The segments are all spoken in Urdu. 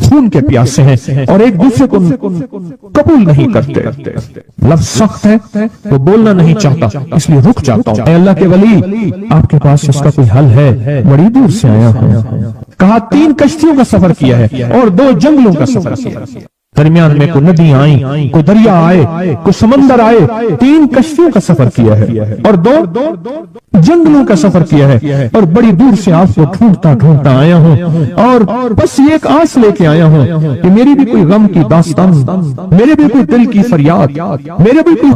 خون کے پیاسے ہیں اور ایک دوسرے کو قبول نہیں کرتے. لفظ سخت ہے تو بولنا نہیں چاہتا، اس لیے رک جاتا ہوں. اے اللہ کے ولی، آپ کے پاس اس کا کوئی حل ہے؟ بڑی دور سے آیا ہوں. کہا 3 کشتیوں کا سفر کیا ہے اور 2 جنگلوں کا سفر کیا ہے. درمیان میں کوئی ندیاں آئیں، کوئی دریا آئے، کوئی سمندر آئے. 3 کشتیوں کا سفر کیا ہے اور 2 جنگلوں کا سفر کیا ہے. اور بڑی دور سے آپ کو ڈھونڈتا آیا ہوں اور بس ایک آس لے کے آیا ہوں کہ میری بھی کوئی غم کی داستان، میرے بھی کوئی دل کی فریاد، میرے بھی کوئی.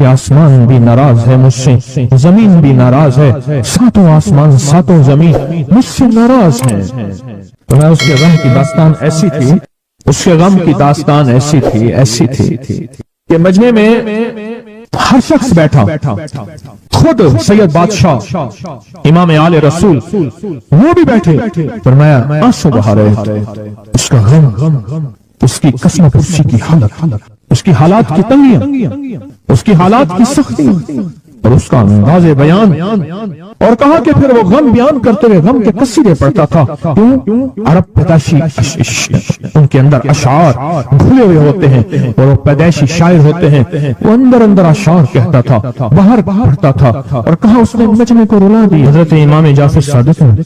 آسمان بھی ناراض ہے مجھ سے، زمین بھی ناراض ہے، 7 آسمان 7 زمین مجھ سے ناراض ہیں. تو میں اس کے غم کی داستان ایسی تھی، اس کے غم کی داستان ایسی تھی کہ مجمع میں ہر شخص بیٹھا، خود سید بادشاہ امام آل رسول وہ بھی بیٹھے. فرمایا آنسو بہا رہے تھے. اس کا غم، اس کی قسم پرسی کی حالت، اس کی حالات کی تنگیاں، اس کی حالات کی سختی اور اس کا انداز بیان. اور کہا کہ پھر وہ غم بیان کرتے ہوئے غم کے قصیدے پڑھتا تھا. کیوں؟ عرب پیدائشی ان کے اندر اشعار گھلے ہوئے ہوتے ہیں اور وہ پیدائشی شاعر ہوتے ہیں. وہ اندر اشعار کہتا تھا، باہر پڑھتا تھا. اور کہا اس نے مجمع کو رلا دی. حضرت امام جعفر صادق نے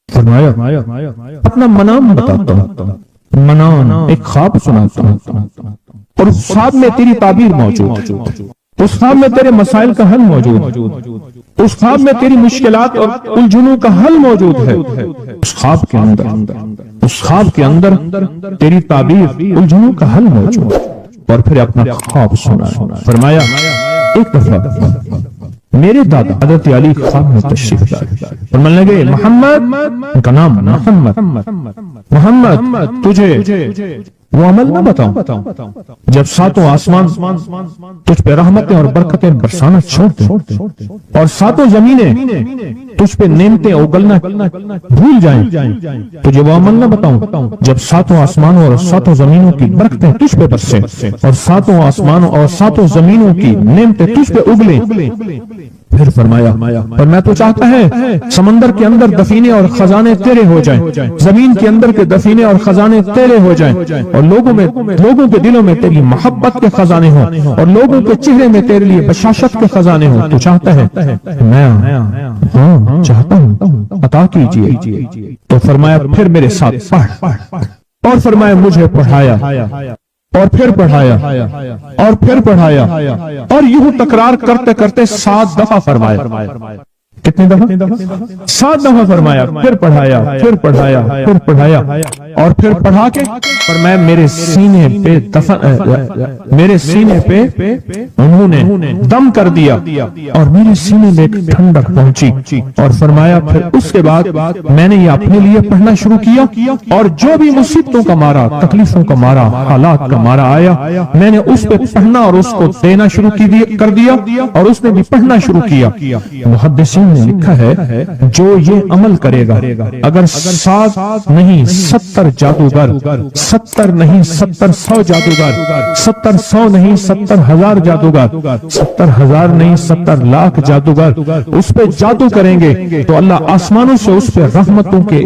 فرمایا اپنا منام بتاتا ہوں، منام ایک خواب سناتا ہوں اور اس خواب میں تیری تعبیر موجود، اس خواب میں تیرے مسائل کا حل موجود، اس خواب میں تیری مشکلات اور الجھنوں کا حل موجود ہے. اس خواب کے اندر تیری تعبیر، الجھنوں کا حل موجود. اور پھر اپنا خواب سنا. فرمایا ایک دفعہ میرے دادا حضرت علی خواب میں تشریف لائے. فرمانے لگے محمد، ان کا نام محمد، تجھے وہ عمل نہ بتاؤں جب 7 آسمان تجھ پہ رحمتیں اور برکتیں برسانا چھوڑ دیں اور 7 زمینیں تجھ پہ نعمتیں اگلنا بھول جائیں. تجھے وہ عمل نہ بتاؤں جب 7 آسمانوں اور 7 زمینوں کی برکتیں تجھ پہ برسیں اور 7 آسمانوں اور 7 زمینوں کی نعمتیں تجھ پہ اگلیں. پھر فرمایا اور میں تو چاہتا ہے سمندر کے اندر دفینے اور خزانے تیرے ہو جائیں، زمین کے اندر کے دفینے اور خزانے تیرے ہو جائیں اور لوگوں کے دلوں میں تیری محبت کے خزانے ہوں اور لوگوں کے چہرے میں تیرے لیے بشاشت کے خزانے ہوں. تو چاہتا ہے؟ میں ہاں چاہتا ہوں، عطا کیجیے. تو فرمایا پھر میرے ساتھ پڑھ. اور فرمایا مجھے پڑھایا اور پھر پڑھایا اور پھر پڑھایا اور یوں تکرار کرتے کرتے 7 دفعہ فرمایا. کتنی دفعہ؟ 7 دفعہ فرمایا. پھر پڑھایا، پھر پڑھایا، پھر پڑھایا اور پھر پڑھا کے اور میں میرے سینے پہ انہوں نے دم کر دیا اور میرے سینے میں ایک ٹھنڈک پہنچی. اور فرمایا پھر اس کے بعد میں نے یہ اپنے لیے پڑھنا شروع کیا اور جو بھی مصیبتوں کا مارا، تکلیفوں کا مارا، حالات کا مارا آیا، میں نے اس پہ پڑھنا اور اس کو دینا شروع کر دیا اور اس نے بھی پڑھنا شروع کیا. محدثین نے لکھا ہے جو یہ عمل کرے گا، اگر 7 نہیں 70 جادوگر، 70 نہیں 70,100 جادوگر، 70,100 نہیں 70,000 جادوگر، 70,000 نہیں 70 لاکھ جادوگر اس پہ جادو کریں گے تو اللہ آسمانوں سے اس پہ رحمتوں کے،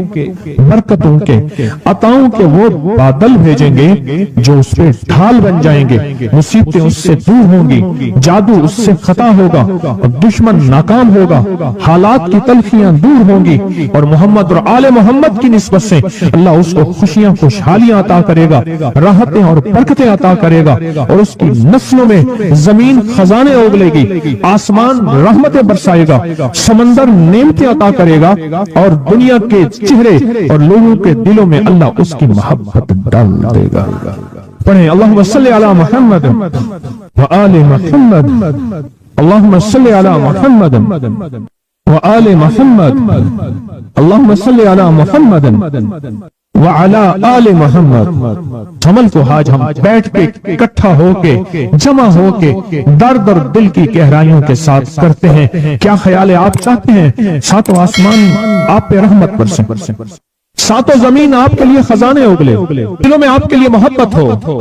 برکتوں کے، عطاؤں کے وہ بادل بھیجیں گے جو اس پہ ڈھال بن جائیں گے. مصیبتیں اس سے دور ہوں گی، جادو اس سے خطا ہوگا اور دشمن ناکام ہوگا، حالات کی تلخیاں دور ہوں گی اور محمد اور آل محمد کی نسبت سے اللہ اس کو خوشیاں، خوشحالیاں عطا کرے گا، راحتیں اور برکتیں عطا کرے گا اور اس کی نسلوں میں زمین خزانے اگلے گی، آسمان رحمتیں برسائے گا، سمندر نعمتیں عطا کرے گا اور دنیا کے چہرے اور لوگوں کے دلوں میں اللہ اس کی محبت ڈال دے گا. پڑھیں اللہم صلی علی محمد وآل محمد، اللہم صلی علی محمد وآل محمد، اللہم صلی علی محمد وعلی آل محمد. عمل کو آج ہم بیٹھ کے اکٹھا ہو کے، جمع ہو کے، درد اور دل کی گہرائیوں کے ساتھ کرتے ہیں. کیا خیال ہے؟ آپ چاہتے ہیں 7 آسمان آپ پہ رحمت برسیں، 7 زمین آپ کے لیے خزانے اگلے، دلوں میں آپ کے لیے محبت ہو،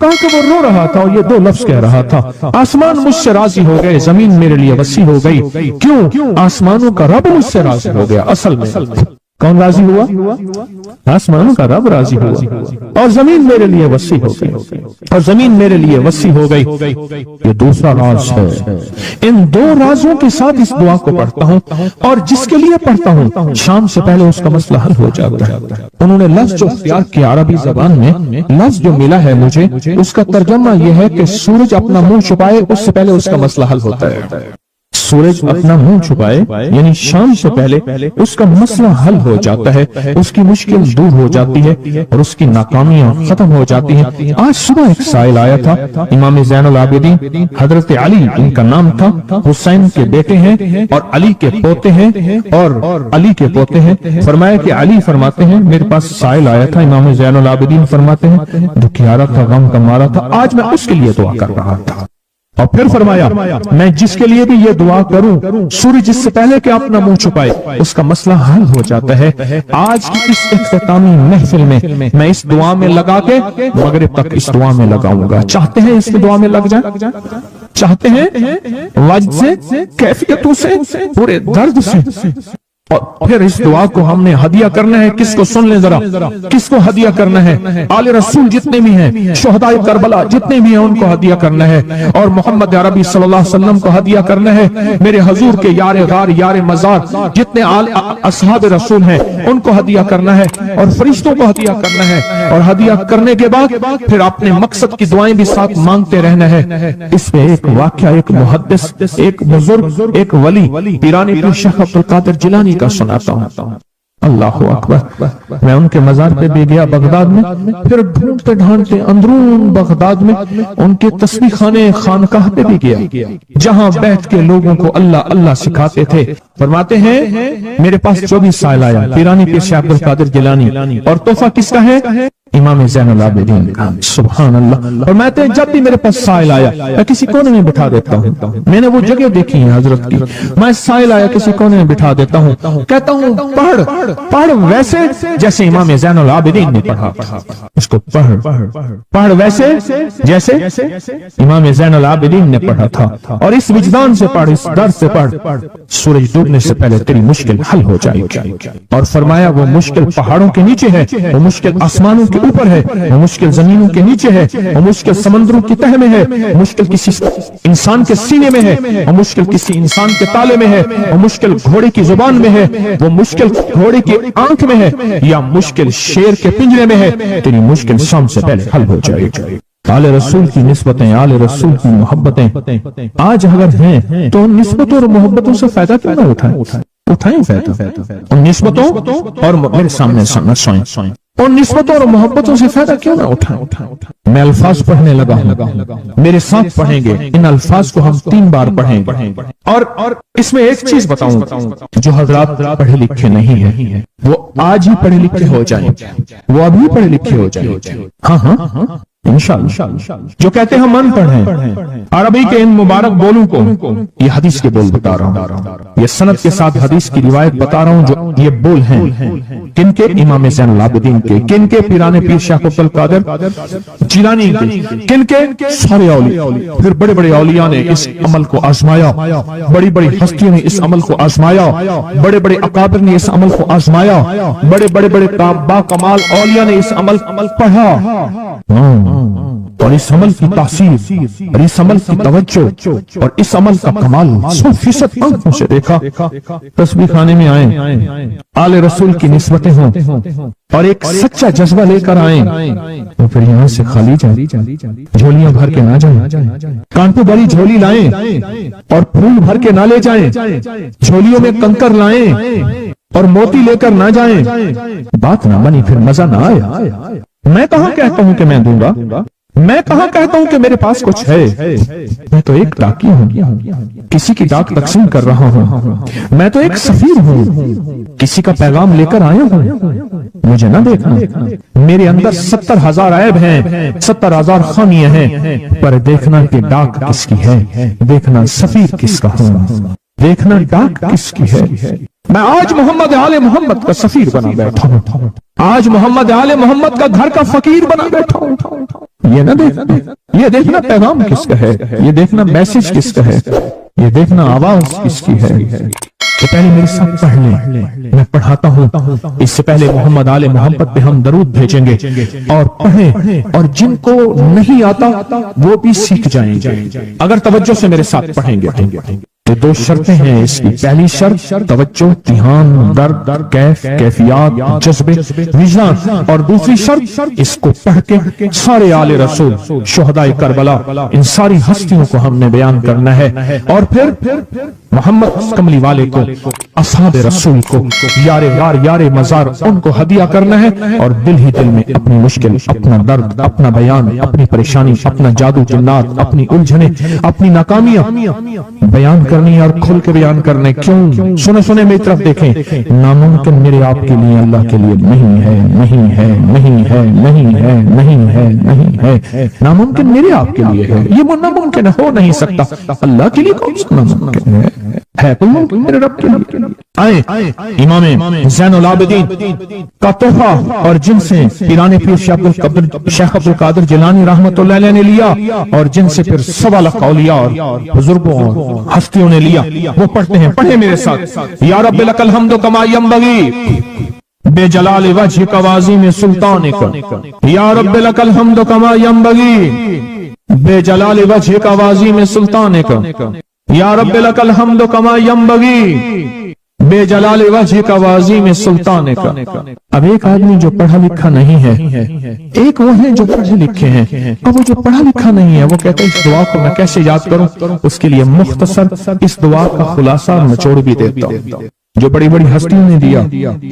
کہا کہ وہ رو رہا تھا اور یہ 2 لفظ کہہ رہا تھا، آسمان مجھ سے راضی ہو گئے، زمین میرے لیے وسیع ہو گئی۔ کیوں؟ آسمانوں کا رب مجھ سے راضی ہو گیا۔ اصل میں کون راضی ہوا؟ آسمانوں کا رب راضی ہوا، اور زمین میرے لیے وسیع ہو گئی، اور زمین میرے لیے وسیع ہو گئی۔ یہ دوسرا راز ہے۔ ان 2 رازوں کے ساتھ اس دعا کو پڑھتا ہوں، اور جس کے لیے پڑھتا ہوں شام سے پہلے اس کا مسئلہ حل ہو جاتا ہے۔ انہوں نے لفظ جو اختیار کیا عربی زبان میں، لفظ جو ملا ہے مجھے، اس کا ترجمہ یہ ہے کہ سورج اپنا منہ چھپائے اس سے پہلے اس کا مسئلہ حل ہوتا ہے۔ سورج اپنا منہ چھپائے یعنی شام سے پہلے اس کا مسئلہ حل ہو جاتا ہے، اس کی مشکل دور ہو جاتی ہے اور اس کی ناکامیاں ختم ہو جاتی ہیں۔ آج صبح ایک سائل آیا تھا، امام زین العابدین حضرت علی ان کا نام تھا، حسین کے بیٹے ہیں اور علی کے پوتے ہیں، اور علی کے پوتے ہیں۔ فرمایا کہ علی فرماتے ہیں میرے پاس سائل آیا تھا، امام زین العابدین فرماتے ہیں دکھیارا تھا، غم کا مارا تھا، آج میں اس کے لیے دعا کر رہا تھا۔ اور پھر فرمایا میں جس کے لیے بھی یہ دعا کروں سورج اس سے پہلے کہ اپنا منہ چھپائے اس کا مسئلہ حل ہو جاتا ہے۔ آج کی اس اختتامی محفل میں اس دعا میں لگا کے مغرب تک اس دعا میں لگاؤں گا۔ چاہتے ہیں اس دعا میں لگ جائیں؟ چاہتے ہیں وجد سے، کیفیتوں سے، پورے درد سے؟ اور پھر اس دعا کو ہم نے ہدیہ کرنا ہے۔ کس کو؟ سن لیں ذرا، کس کو ہدیہ کرنا ہے؟ آل رسول جتنے بھی ہیں، شہداء کربلا جتنے بھی ہیں ان کو ہدیہ کرنا ہے، اور محمد عربی صلی اللہ علیہ وسلم کو ہدیہ کرنا ہے۔ میرے حضور کے یار غار یار مزار جتنے اصحاب رسول ہیں ان کو ہدیہ کرنا ہے، اور فرشتوں کو ہدیہ کرنا ہے، اور ہدیہ کرنے کے بعد پھر اپنے مقصد کی دعائیں بھی ساتھ مانگتے رہنا ہے۔ اس میں ایک واقعہ، ایک محدث، ایک بزرگ، ایک ولی پیرانی پیر شیخ عبد القادر جیلانی کا سناتا ہوں۔ اللہ اکبر۔ میں ان کے مزار پہ بھی گیا بغداد میں، پھر ڈھونڈتے ڈھونڈتے اندرون بغداد میں ان کے تسبیح خانے خانقاہ پہ بھی گیا، جہاں بیٹھ کے لوگوں کو اللہ اللہ سکھاتے تھے۔ فرماتے ہیں میرے پاس 24 سائل آیا، پیرانی پیر شیخ عبد القادر جیلانی، اور تحفہ کس کا ہے؟ امام زین العابدین کا۔ سبحان اللہ۔ اور میں جب بھی میرے پاس سائل آیا میں کسی کونے میں بٹھا دیتا ہوں، میں نے وہ جگہ دیکھی ہے حضرت کی، میں سائل آیا کسی کونے میں بٹھا دیتا ہوں، کہتا ہوں پڑھ ویسے جیسے امام زین العابدین نے پڑھا، اس کو پڑھ ویسے جیسے امام زین العابدین نے پڑھا تھا، اور اس وجدان سے پڑھ، اس درد سے پڑھ، سورج ڈوبنے سے پہلے تیری مشکل حل ہو جائے گی۔ اور فرمایا وہ مشکل پہاڑوں کے نیچے ہے، وہ مشکل آسمانوں کے اوپر ہے، وہ مشکل زمینوں کے نیچے ہے، وہ مشکل سمندروں کی تہ میں ہے، مشکل کسی انسان کے سینے میں ہے، وہ مشکل کسی انسان کے تالے میں ہے، وہ مشکل گھوڑے کی زبان میں ہے، وہ مشکل گھوڑے کی آنکھ میں ہے، یا مشکل شیر کے پنجرے میں ہے، تیری مشکل شام سے پہلے حل ہو جائے گی۔ آل رسول کی نسبتیں، آل رسول کی محبتیں آج اگر ہیں تو ان نسبتوں اور محبتوں سے فائدہ کیوں نہ اٹھائیں فائدہ ان نسبتوں اور میرے سامنے سوئیں، ان نسبتوں اور محبتوں سے فائدہ کیوں نہ اٹھائیں۔ میں الفاظ پڑھنے لگا ہوں، میرے ساتھ پڑھیں گے، ان الفاظ کو ہم 3 بار پڑھیں گے، اور اس میں ایک چیز بتاؤں، جو حضرات پڑھے لکھے نہیں ہیں وہ آج ہی پڑھے لکھے ہو جائیں، وہ ابھی پڑھے لکھے ہو جائیں۔ ہاں انشاءاللہ۔ جو کہتے ہیں ہم ان پڑھ ہیں، عربی کے ان مبارک بولوں کو، یہ حدیث کے بول بتا رہا ہوں، یہ سند کے ساتھ حدیث کی روایت بتا رہا ہوں، جو یہ بول ہیں کن کے؟ امام زین العابدین کے، کن کے؟ پیرانے پیر شیخ عبد القادر جیلانی کے، کن کے؟ سارے اولیاء۔ پھر بڑے بڑے اولیاء نے اس عمل کو آزمایا، بڑی بڑی ہستیوں نے اس عمل کو آزمایا، بڑے بڑے اکابر نے اس عمل کو آزمایا، بڑے بڑے با کمال اولیاء نے اس عمل پڑھا، اور اس عمل کی تاثیر اور اس عمل کی توجہ اور اس عمل کا کمال 100% آنکھوں سے دیکھا۔ تسبیح خانے میں آئیں، آل رسول کی نسبتیں ہوں اور ایک سچا جذبہ لے کر آئیں، تو پھر یہاں سے خالی جائیں، جھولیاں بھر کے نہ جائیں، کانٹوں بڑی جھولی لائیں اور پھول بھر کے نہ لے جائیں، جھولیوں میں کنکر لائیں اور موتی لے کر نہ جائیں، بات نہ بنی پھر مزہ نہ آیا۔ میں کہاں کہتا ہوں کہ میں دوں گا، میں کہاں کہتا ہوں کہ میرے پاس کچھ ہے، میں تو ایک ڈاکی ہوں، کسی کی ڈاک تقسیم کر رہا ہوں، میں تو ایک سفیر ہوں، کسی کا پیغام لے کر آیا ہوں۔ مجھے نہ دیکھنا، میرے اندر 70,000 عیب ہیں، 70,000 خامیاں ہیں، پر دیکھنا کہ ڈاک کس کی ہے، دیکھنا سفیر کس کا ہوں، دیکھنا ڈاک کس کی ہے۔ میں آج محمد آل محمد کا سفیر بنا بیٹھا ہوں، آج محمد آل محمد کا گھر کا فقیر بنا بیٹھا ہوں، یہ نہ دیکھنا، یہ دیکھنا پیغام کس کا ہے، یہ دیکھنا میسج کس کا ہے، یہ دیکھنا آواز کس کی ہے۔ تو پہلے میرے ساتھ پڑھ لیں، میں پڑھاتا ہوں، اس سے پہلے محمد آل محمد پہ ہم درود بھیجیں گے اور پڑھیں، اور جن کو نہیں آتا وہ بھی سیکھ جائیں گے اگر توجہ سے میرے ساتھ پڑھیں گے۔ تو دو شرطیں ہیں اس کی، پہلی شرط توجہ، دھیان، درد، کیف، کیفیات، جذبے، وجدان، اور دوسری شرط اس کو پڑھ کے سارے آل رسول، شہدائے کربلا، ان ساری ہستیوں کو ہم نے بیان کرنا ہے، اور پھر محمد کملی والے کو، اصحاب رسول کو، یار غار یار مزار، ان کو ہدیہ کرنا ہے، اور دل ہی دل میں اپنی مشکل، اپنا درد، اپنا بیان، اپنی پریشانی، اپنا جادو جنات، اپنی الجھنیں، اپنی ناکامیاں بیان کرنی اور کھل کے بیان کرنے۔ کیوں؟ سنے میری طرف دیکھیں، ناممکن میرے آپ کے لیے اللہ کے لیے نہیں ہے، نہیں ہے، نہیں ہے، نہیں ہے، نہیں ہے، نہیں ہے۔ ناممکن میرے آپ کے لیے ہے، یہ ناممکن ہو نہیں سکتا، اللہ کے لیے کون سا ناممکن ہے کوئی ممکن میرے رب کے لیے۔ آئے امام زین العابدین کا تحفہ، اور جن سے پیران پیر شیخ عبد القادر جیلانی رحمت اللہ علیہ نے لیا، اور جن سے پھر 1.25 لاکھ اولیاء اور بزرگوں اور ہستیوں نے لیا، وہ پڑھتے ہیں، پڑھیں میرے ساتھ۔ یا رب لک الحمد کما ینبغی بے جلال وجہک وعظیم سلطانک، یا رب لک الحمد کما ینبغی بے جلال وجہک وعظیم سلطانک، یا رب لک الحمد کما ینبغی بے جلال وجہک وعظیم سلطانک۔ اب ایک آدمی جو پڑھا لکھا نہیں ہے، ایک وہ ہے جو پڑھے لکھے ہیں، اب وہ جو پڑھا لکھا نہیں ہے وہ کہتے ہیں اس دعا کو میں کیسے یاد کروں؟ اس کے لیے مختصر اس دعا کا خلاصہ اور نچوڑ بھی دیتا ہوں جو بڑی بڑی ہستیوں نے دیا،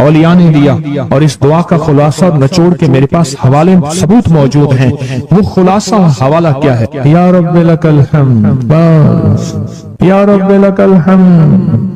اولیاء نے دیا، اور اس دعا کا خلاصہ اور نچوڑ کے میرے پاس حوالے ثبوت موجود ہیں۔ وہ خلاصہ حوالہ کیا ہے؟ یا رب لک الحمد، بس یا رب لک الحمد،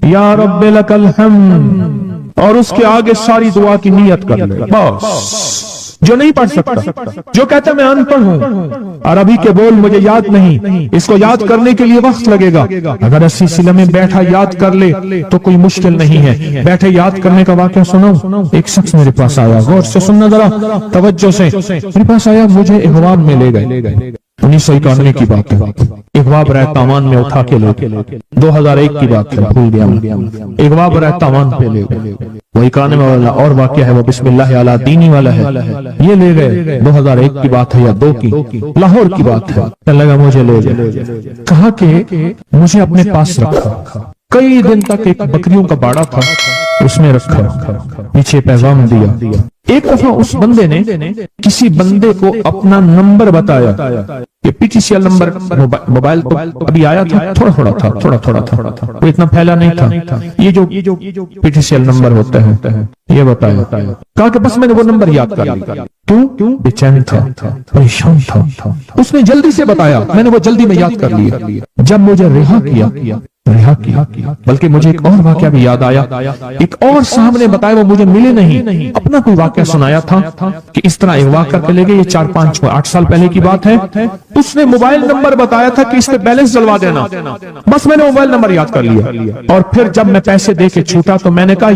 یا رب لک الحمد، اور اس کے آگے ساری دعا کی نیت کر لے۔ بس جو نہیں پڑھ سکتا، جو کہتا میں ان پڑھ ہوں، عربی کے بول مجھے یاد نہیں، اس کو یاد کرنے کے لیے وقت لگے گا، اگر اسی سلسلے میں بیٹھا یاد کر لے تو کوئی مشکل نہیں ہے۔ بیٹھے یاد کرنے کا واقعہ سنو۔ ایک شخص میرے پاس آیا، غور سے سننا ذرا توجہ سے، میرے پاس آیا، مجھے اغوام میں لے گئے۔ 1991 کی بات ہے، اغوا برائے تاوان میں اٹھا کے لے گئے۔ 2001 کی بات ہے، بھول گیا میں، اغوا برائے تاوان پہ لے گئے۔ وہ 91 والا اور واقعہ ہے، وہ بسم اللہ علی دینی والا ہے، یہ لے گئے 2001 کی بات ہے یا 2 کی، لاہور کی بات ہے۔ لگا مجھے لے گئے، کہا کہ مجھے اپنے پاس رکھا، کئی دن تک ایک بکریوں کا باڑا تھا اس میں رکھا، پیچھے پیغام دیا۔ ایک دفعہ اس بندے نے کسی بندے کو اپنا نمبر بتایا، یہ P T C L number mobile تو ابھی آیا تھا، تھوڑا تھا، وہ اتنا پھیلا نہیں تھا، یہ جو P T C L number ہوتا ہے یہ بتایا۔ کہا کہ بس میں نے وہ نمبر یاد کر لیا۔ کیوں؟ بے چین تھا، پریشان تھا۔ اس نے جلدی سے بتایا، میں نے وہ جلدی میں یاد کر لیا۔ جب مجھے رہا کیا، بلکہ مجھے ایک اور واقعہ بھی یاد آیا، ایک اور صاحب نے بتایا، وہ مجھے ملے نہیں، اپنا کوئی واقعہ سنایا تھا کہ اس طرح اغوا کر کے لے گئے، یہ 4-5-8 سال پہلے کی بات ہے۔ اس نے موبائل نمبر بتایا تھا کہ اس پہ بیلنس ڈلوا دینا، بس میں نے موبائل نمبر یاد کر لیا، اور پھر جب میں پیسے دے کے چھوٹا تو میں نے کہا